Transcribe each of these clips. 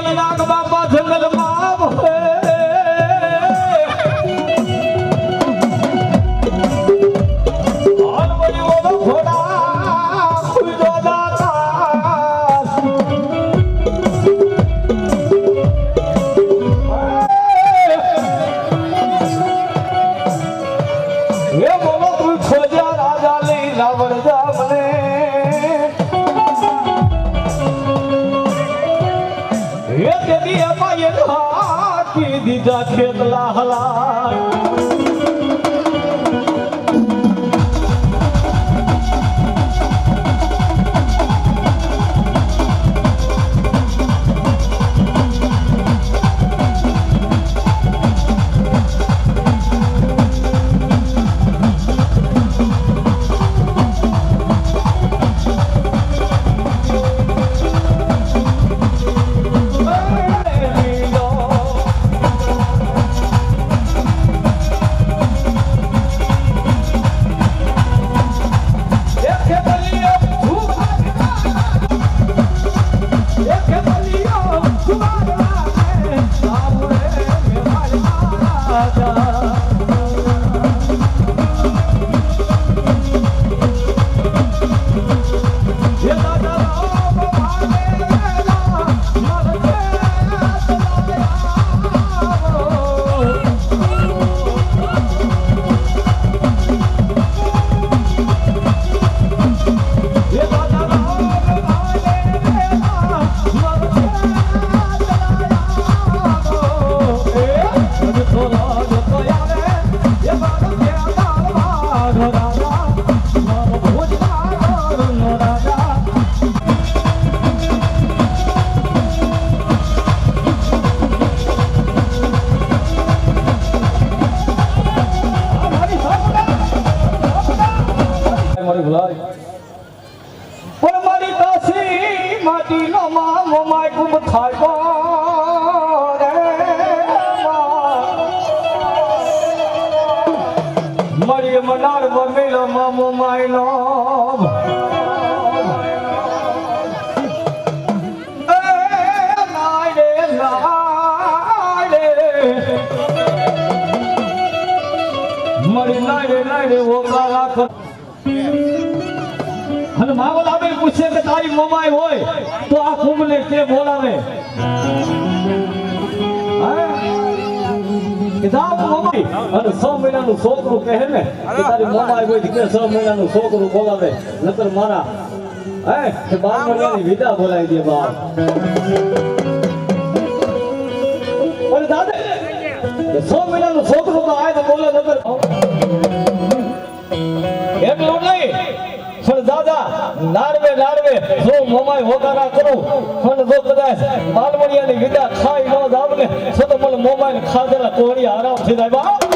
નાગ બાપા જંગલમાં દીધા ખેતલા હલા મળી મનાર બમેલો મામો માયલો મળી નાડે નાડે ઓગા રાખ અને માવલ આવે પૂછે કે તારી મોમાઈ હોય તો આ કુંભને કે બોલાવે અને 6 મહિનાનું છોકરું કહે ને કે તારી મોમાઈ હોય કે 6 મહિનાનું છોકરું બોલાવે નકર મારા કે 12 મહિનાની વિદા બોલાવી દે બાપ અને દાદા 6 મહિનાનું છોકરું તો આય તો બોલે નકર એટલું નહીં પણ દાદા લાડવે લાડવે જો મોમાઈ હોકારા કરું પણ જો કદાચ બાલમણિયાની વિદા ખાઈ ન જાવ ને તો મને મોમાઈ ખાધેલા કોળી આરામ થઈ જાય બા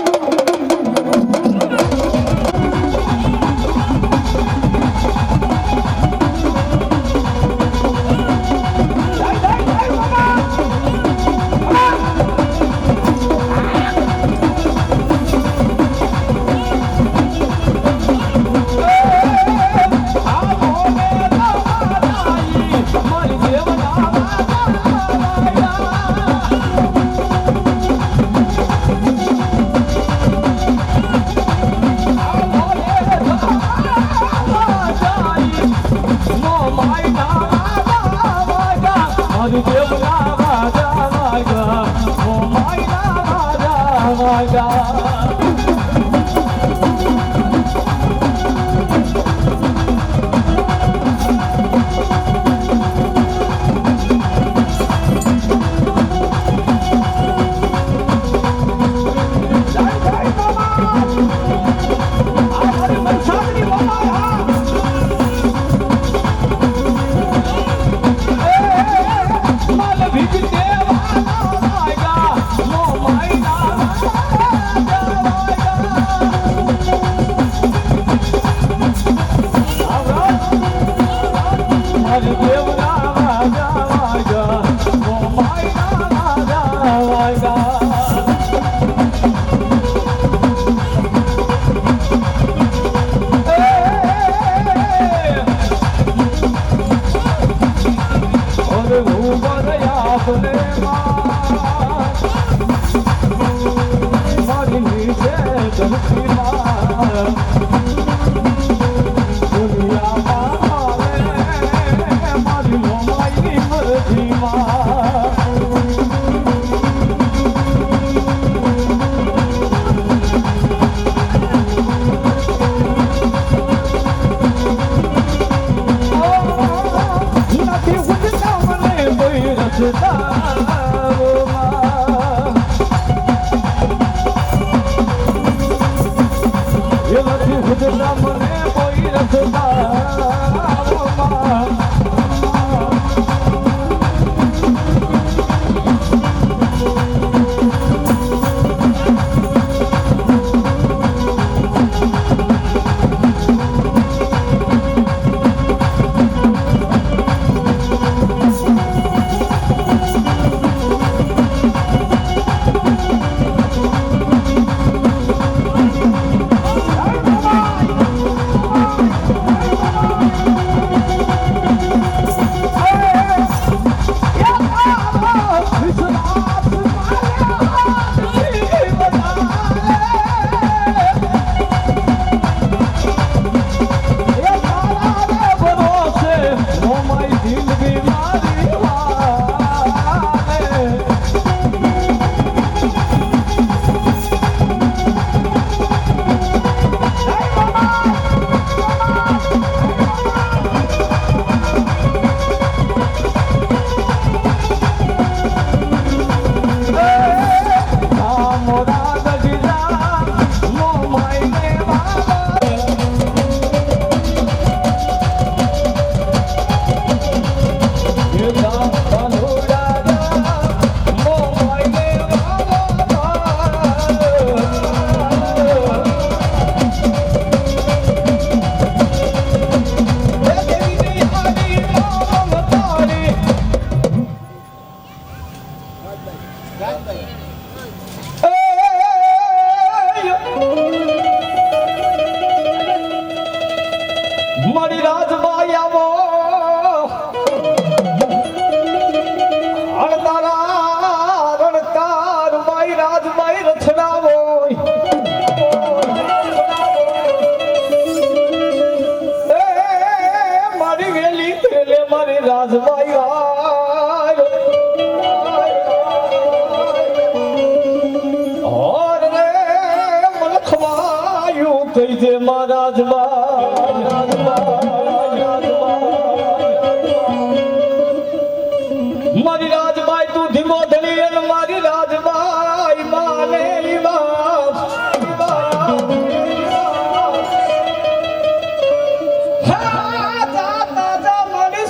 મારી રાજબાઈ તું ધીમો ધણી અને મારી રાજબાઈ માને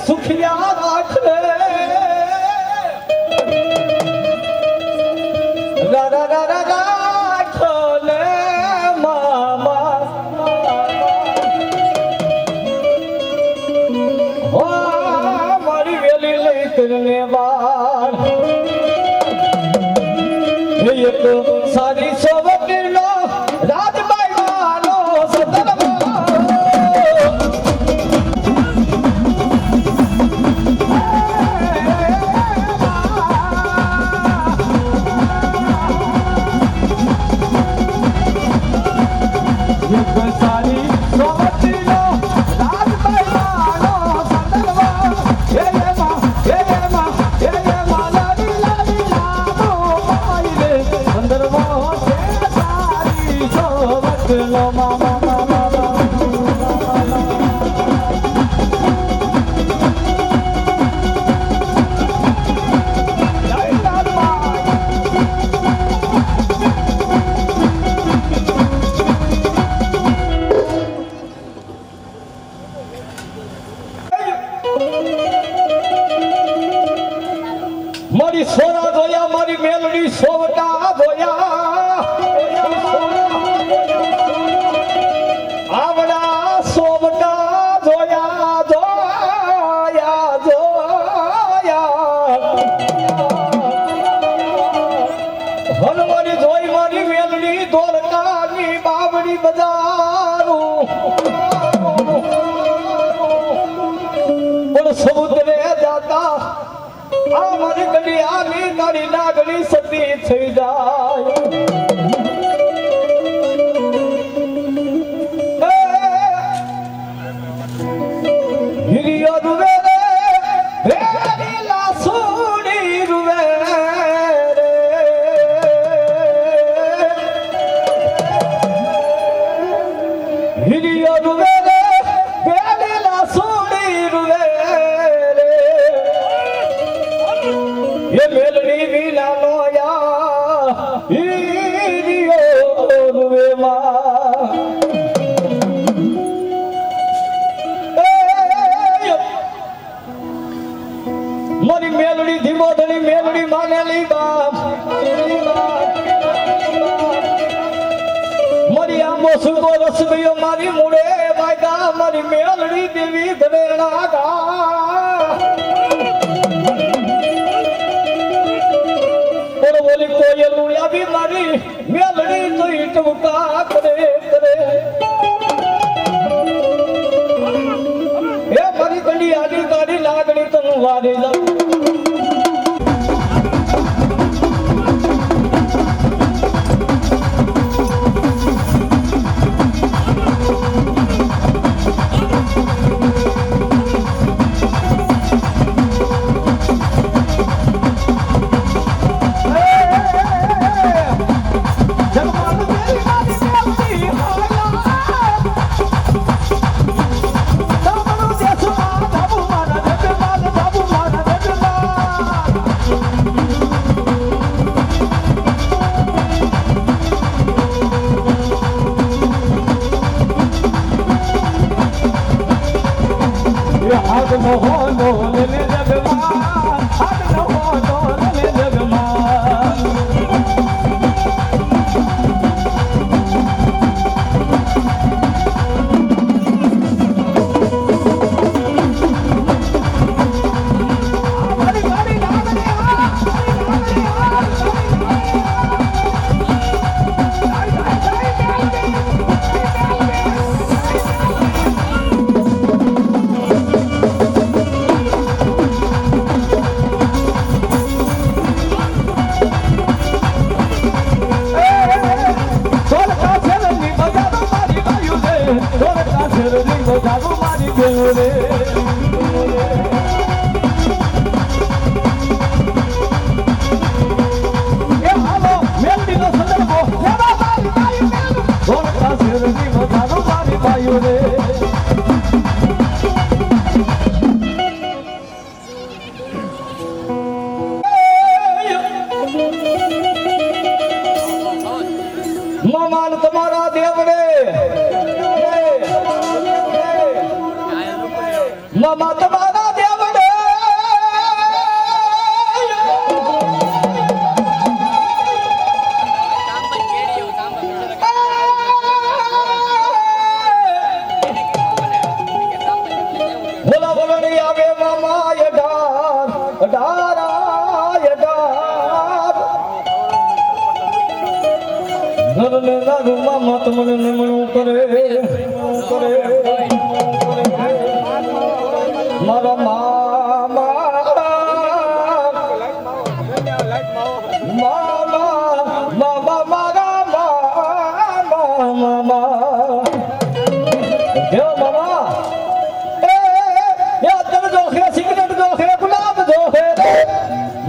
સુખિયા રાખે સારી સોવતીનો રાજબાઈ માનો સારી સોવતીનો રાજબાઈ માનો મારી સોરા જોયા મારી મેલડી સોવટા જોયા આવડા સોવટા જોયા જોયા જોયા હનવારી જોઈ મારી મેલડી દોરકાની બાવડી બજારું પણ સમુદ્રે જાતા આ મારી ગડી આની તારી નાગણી સતી થઈ જાય હિરિયો રૂવે રે વેરી લાસુડી રૂવે રે હિરિયો રૂવે રે વેરી લાસુડી રૂવે ये मेलनी वीना नो या हीरियो रुवे मा मारी मेलनी धीमो धनी मेलनी मानेली बाप मारी आंबो सुगो रसगयो मारी मुड़े वायदा मारी मेलनी देवी धनेना गा बोली कोयल अभी मारी मेलड़ी तो इटमुका करे करे ए मारी गली आली गाड़ी लागड़ी तनु वारे जा મામાન તમારા દેવડે મામા તમારા દેવડે બોલા બોલો નહીં આવે મામા એ ડારા ઘરને દારૂમાં મત મને નમણું કરે મારા મામા મામા મારા મામા દેવ મામા એ અત્યારે જોખે સિગરેટ જોખે ગુલાબ જોખે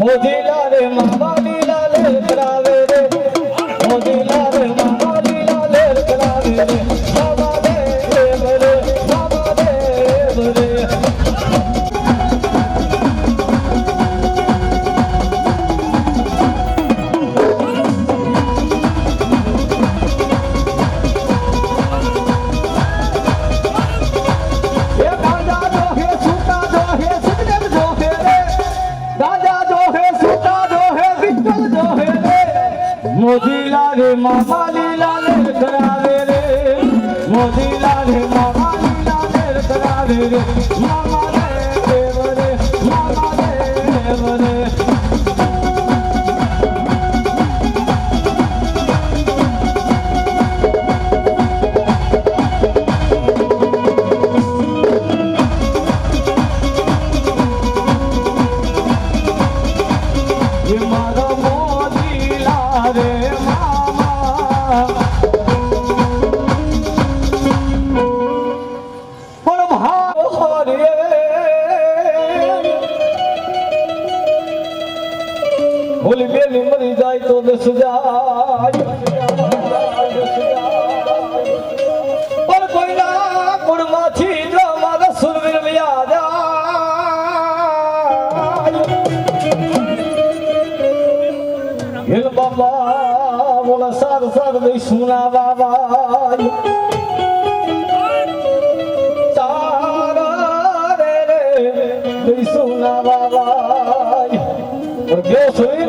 મોજીલા રે મામા લીલા લે કરાવે રે મોજીલા રે મામા લીલા લે કરાવે રે બાબા દેવ રે બાબા દેવ રે મોજીલા રે મામા લીલા લે કરાવે રે મોજીલા રે મામા લીલા લે કરાવે રે મામા દેવ રે મામા દેવ રે બોલી બેની મરી જાય તો દસ જાય પણ કોઈના કુળમાંથી જો મારા સુરવીર વ્યા જાય હેલ બાબા બોલા સાર સાર દઈ સુના બાબા સુના બાબા ગયો છું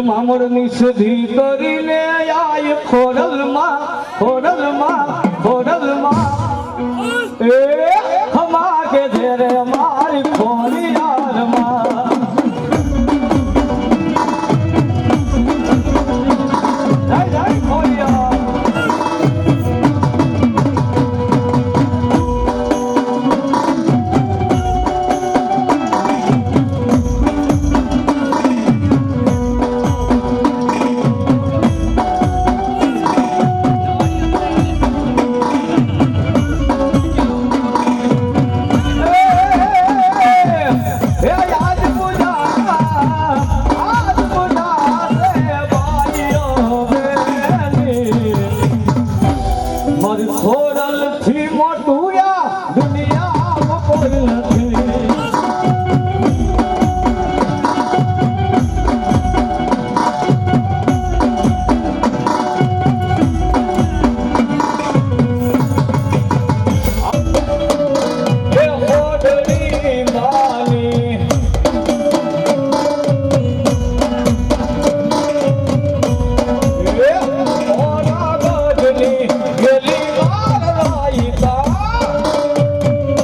મામરની સધી કરીને આય ખોડલમાં ખોડલમાં ખોડલમાં એ ખમા કે ધેરે